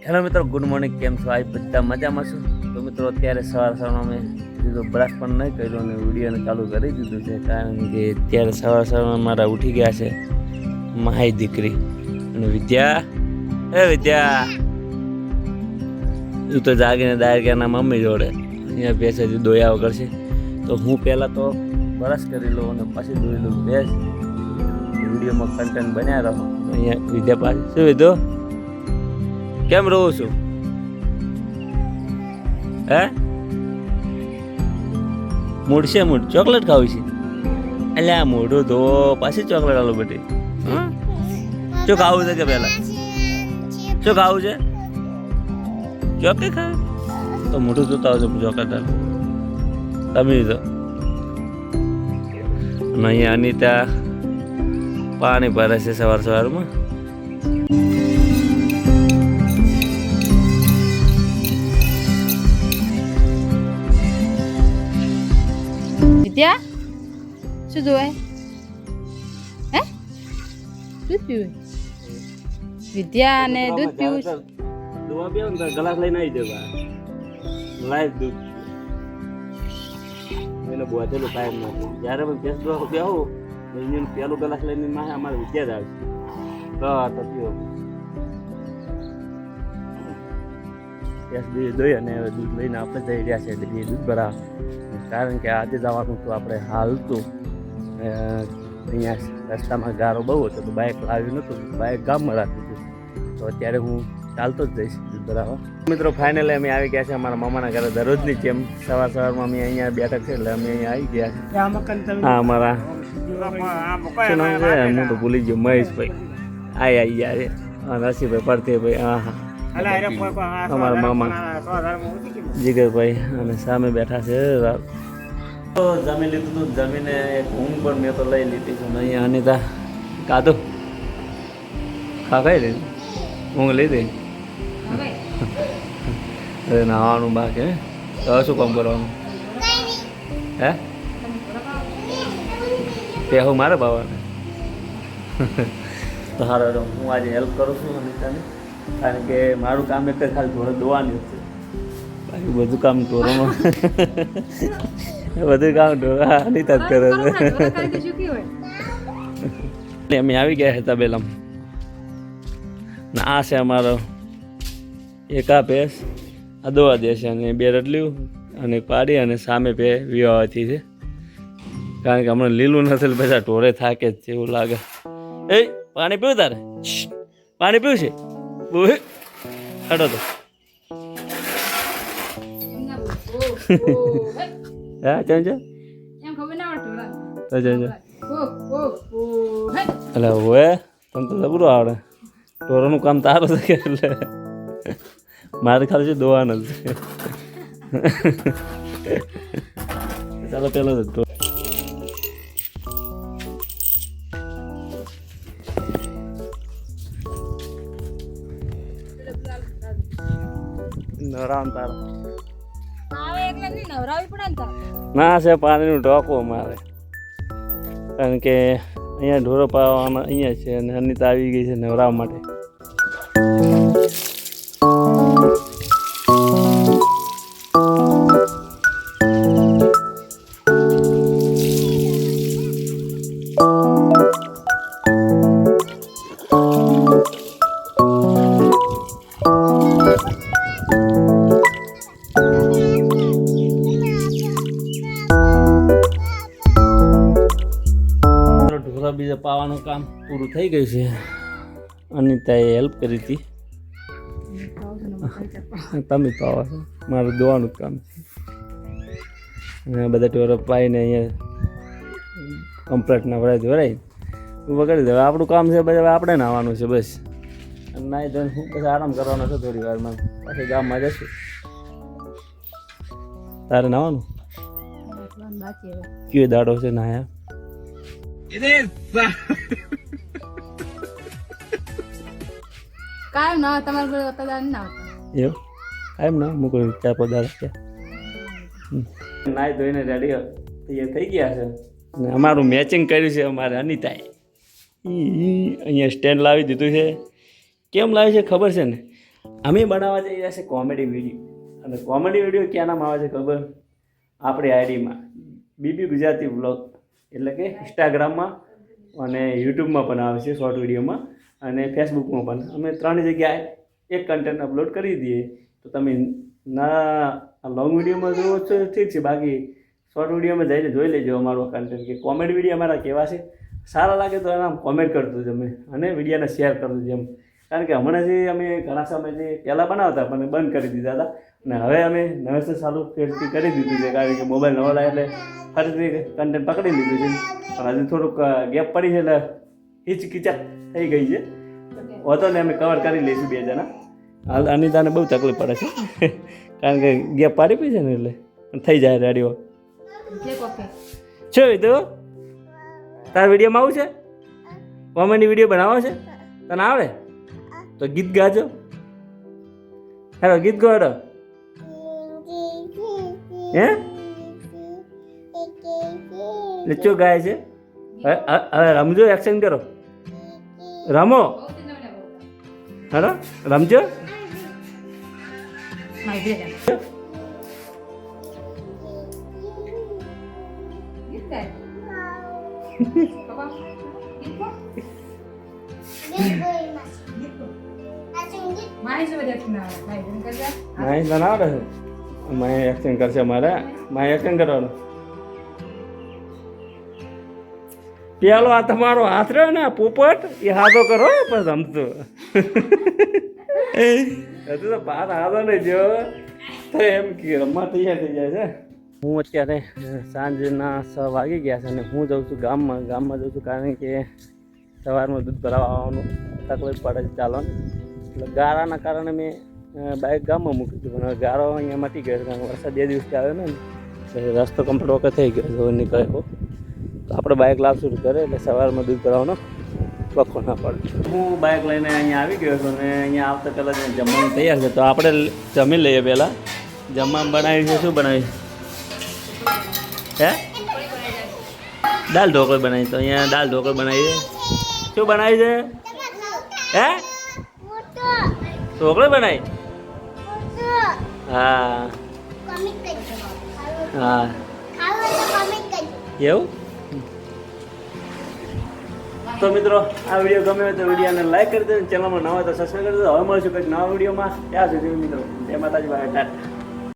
Hello મિત્રો, good morning. કેમ છો? આ બધા મજામાં છું. તો મિત્રો અત્યારે સવારમાં મેં કીધું બ્રશ પણ નહીં કર્યો અને વિડીયોને ચાલુ કરી દીધું છે, કારણ કે અત્યારે સવારમાં મારા ઉઠી ગયા છે મારી દીકરી અને વિદ્યા. વિદ્યા તું તો જાગીને દાયકાના મમ્મી જોડે અહીંયા ભેંસેથી દોયા વગર છે. તો હું પહેલાં તો બ્રશ કરી લઉં અને પછી દોઈ લઉં ભેંસ. વિડીયોમાં કન્ટેન્ટ બન્યા રહો. અહીંયા વિદ્યા પાસે શું વિધો કેમ રહું છું? હે મૂડ છે? મૂડ ચોકલેટ ખાવી છે? એટલે આ મોઢું ધો પાછી ચોકલેટ આલો બધી. શું ખાવું છે કે પહેલા શું ખાવું છે? ચોકલેટ ખાવ તો મોઢું ધોતા આવજો ચોકલેટ આલો તમે તો. અને અહીંયા અનિતા પાણી ભરે છે સવારમાં. વિદ્યા શું જોવાય? હે દૂધ પીવું? વિદ્યા અને દૂધ પીવું છે. દવા પીવું ને ગ્લાસ લઈને આવી જવા લાઈવ દૂધ એને બોધેલું કાયમ નથી. જ્યારે પણ ભેંસ દવા પીવું એને પેલું ગ્લાસ લઈને માથે અમારે વિદ્યા જ આવે તો પીવો. ભેંસ દોઈ અને દૂધ લઈને આપણે જઈ રહ્યા છે દૂધ ભરાવા, કારણ કે આજે જવાનું તો આપણે હાલતું અહીંયા રસ્તામાં ગારો બહુ હતો તો બાઇક લાવ્યું નહોતું, બાઇક ગામમાં રાખ્યું હતું. તો અત્યારે હું ચાલતો જ જઈશ દૂધ ભરાવા. મિત્રો ફાઇનલી અમે આવી ગયા છે અમારા મામાના ઘરે. દરરોજની જેમ સવારમાં અમે અહીંયા બેઠક છે એટલે અમે અહીંયા આવી ગયા છે. હા અમારા શું નામ છે? હું તો ભૂલી ગયો. મહેશભાઈ આવી ગયા છે. નરસિંહભાઈ, પરથેભાઈ, હા હા અમારા મામા જીગરભાઈ અને સામે બેઠા છે. તો જમી લીધું હતું. જમીને એક ઊંઘ પણ મેં તો લઈ લીધી છે. અહીંયા અનિતા કાધું ખાઈ લીધું, ઊંઘ લીધી. અરે નાવાનું બાકી હે. તો હવે શું કામ કરવાનું? હે પહેવું મારે બાવાને. તો સારું હું આજે હેલ્પ કરું છું અનિતાને, કારણ કે મારું કામ એક જ ખાલી ઢોરે દોવાનું છે. બાકી બધું કામ ઢોરોમાં બધું કામ ઢોરા અનિતા જ કરે છે. અમે આવી ગયા હતા તબેલામ. આ છે અમારો એક આ ભેંસ, આ દોવા દે છે અને બે રડલ્યું અને પાડી અને સામે બે વિવાહથી છે, કારણ કે હમણાં લીલું નથી બધા ઢોરે થાકે જ છે એવું લાગે. એ પાણી પીવું તારે? પાણી પીવું છે? હટો તો હા ચમ છે એટલે હવે તને તો જબરું આવડે. ઢોરોનું કામ તારું છે એટલે મારે ખાલી છે દોવાનું જ છે. ચાલો પેલો નવરામ તારા ના છે પાણીનું ઢોકવું મારે, કારણ કે અહીંયા ઢોરો પાવાના અહીંયા છે અને અનિતા આવી ગઈ છે નવરાવા માટે. બીજા પાવાનું કામ પૂરું થઈ ગયું છે. અનિતાએ હેલ્પ કરી હતી. તમે પાવા છો, મારું દોવાનું કામ છે. અને બધા ઢોરો પાઈને અહીંયા કમ્પ્લેટના વળાઈ વળાઈ વગાડી દે. આપણું કામ છે પછી આપણે નાવાનું છે બસ. નાઈ ધોઈને હું પછી આરામ કરવાનો છે થોડી વારમાં, પછી ગામમાં જશું. તારે નાવાનું કયો દાડો છે નાયા? કાયમ ના તમારે એવું કાયમ ના મૂકું 4-5 નાઈ ધોઈને રેડી તૈયાર થઈ ગયા છે. અને અમારું મેચિંગ કર્યું છે અમારે અનિતાએ. અહીંયા સ્ટેન્ડ લાવી દીધું છે. કેમ લાવી છે ખબર છે ને? અમે બનાવવા જઈ રહ્યા છે કોમેડી વિડીયો અને કોમેડી વિડીયો ક્યાં નામ આવે છે ખબર આપણી આઈડીમાં બીબી ગુજરાતી વ્લોગ એટલે કે ઇન્સ્ટાગ્રામમાં અને યુટ્યુબમાં પણ આવે છે શોર્ટ વિડીયોમાં અને ફેસબુકમાં પણ અમે 3 જગ્યાએ એક કન્ટેન્ટ અપલોડ કરી દઈએ તો તમે ના લોંગ વિડીયોમાં જુઓ છો ઠીક છે બાકી શોર્ટ વિડીયોમાં જઈને જોઈ લેજો અમારો કન્ટેન્ટ કે કોમેડી વિડીયો અમારા કેવા છે સારા લાગે તો એના કોમેન્ટ કરજો તમે અને વિડીયોને શેર કરજો જેમ કારણ કે હમણાં જે અમે ઘણા સમયથી પહેલાં બનાવતા પણ બંધ કરી દીધા હતા અને હવે અમે નવેસર ચાલુ ફેરથી કરી દીધું છે કારણ કે મોબાઈલ નવો લાવે એટલે ફરીથી કન્ટેન્ટ પકડી લીધું છે પણ હજુ થોડુંક ગેપ પડી છે એટલે હિચકિચાટ થઈ ગઈ છે હોતો ને અમે કવર કરી લઈશું 2 જણા હાલ અનિતાને બહુ તકલીફ પડે છે કારણ કે ગેપ પાડી પી છે ને એટલે થઈ જાય રેડીઓ શું વિધુ તાર વિડીયોમાં આવું છે કોમેડી વિડીયો બનાવો છે તને આવડે તો ગીત ગાજો હેલો ગીત ગાડો હે એટલે શું ગાય છે હવે રમજો એક્શન કરો રમો હેલો રમજો માય તને આવડે છે માય એક્શન કરશે મારે માય એક્શન કરવાનું પેલો આ તમારો હાથ રહ્યો ને પોપટ એ હાથો કરો પણ રમતો હજુ તો બાર હાથો નહીં જો તો એમ કે રમવા તૈયાર થઈ જાય છે હું અત્યારે સાંજના 6 વાગી ગયા છે અને હું જાઉં છું ગામમાં જઉં છું કારણ કે સવારમાં દૂધ ભરાવા આવવાનું તકલીફ પડે છે ચાલવાનું એટલે ગારાના કારણે મેં બાઇક ગામમાં મૂકી હતું પણ ગારો અહીંયા મટી ગયો કારણ કે વરસાદ 2 દિવસથી આવ્યો ને એટલે રસ્તો કમ્પ્લીટ વખત થઈ ગયો નીકળે તો આપણે બાઇક લાવશું ઘરે એટલે સવારમાં દૂધ ભરાવાનો વખો ના પડે હું બાઇક લઈને અહીંયા આવી ગયો છું અને અહીંયા આવતા પહેલાં જમવાનું તૈયાર છે તો આપણે જમી લઈએ પહેલાં જમવામાં બનાવી છે શું બનાવી હે દાલ ઢોકળી બનાવી તો અહીંયા દાલ ઢોકળી બનાવી છે શું બનાવી છે હે ઢોકળી બનાવી હા હા એવું તો મિત્રો આ વિડીયો ગમે હોય તો વિડીયોને લાઈક કરી દેજો ચેનલમાં નવા હોય તો સબસ્ક્રાઈબ કરી દેજો હવે મળીશું કંઈક નવા વિડીયોમાં ત્યાં સુધી મિત્રો જય માતાજી બાય ટાટા